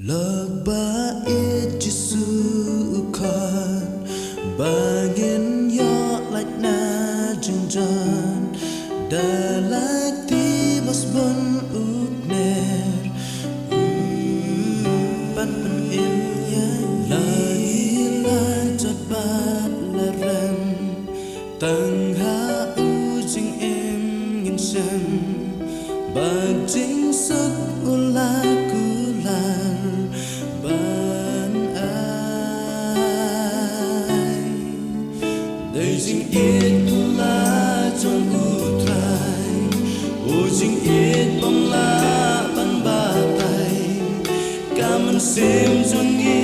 Lagba it Jesu kan Bangin yo like na junjan Dalak ti bas bon ukner Pat pen il ya Lagi lai jabat laran Tang ha u jing em ngin shen Bang jing suk ula kular Ban ai Đời jing it ula chon utrai O jing it bom la ban ba tay Kaman sim chon gi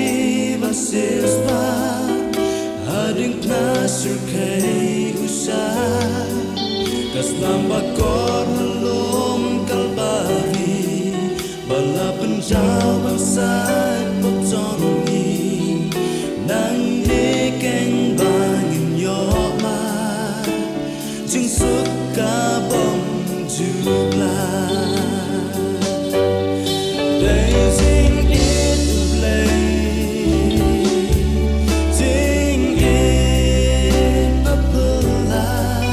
ba sis ba Hading na surkay usha Kas namba kor halom kalbari Bala penjau bangsat pop zongi Nang đi keng bangin yo ma Jing suk ka bom jubla Day jing it ublay Jing it papalay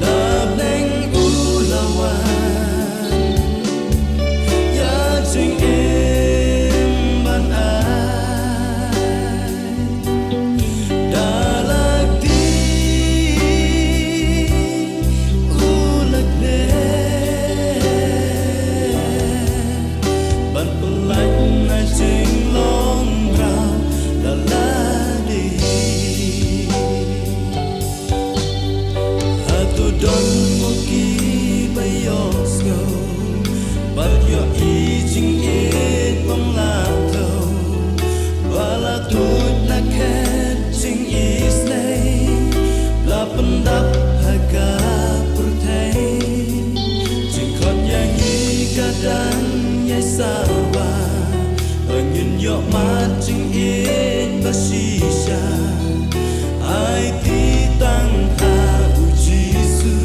Nabeng ulawan Ya jing im ban ai Dalag di ulag le Ban pelaj na jing long rao daladi Hatu don mo ki bayos go But your eating it bom la to Wala tut na catching is lay La pendap haga purtay Jikot yang ikadan yay sawa Angin yo matching it basisha Ai ti tang ha u Jisu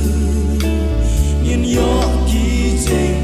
Yin yo ki jing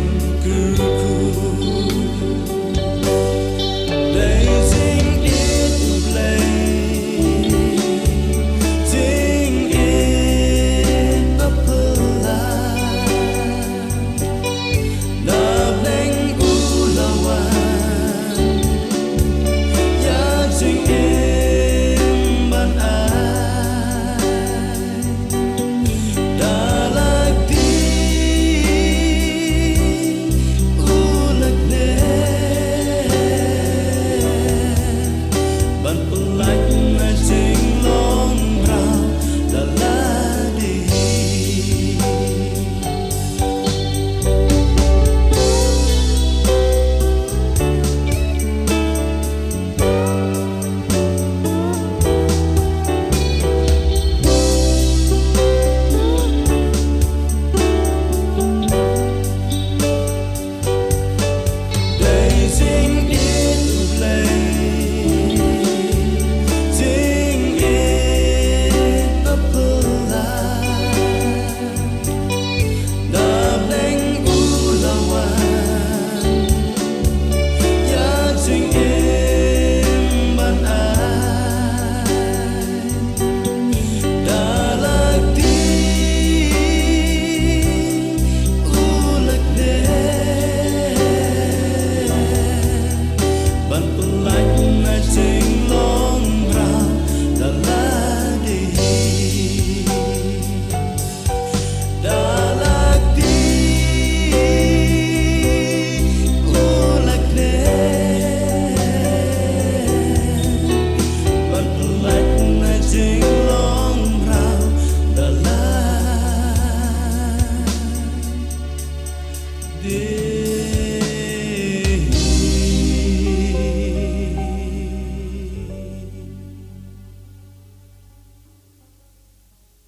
This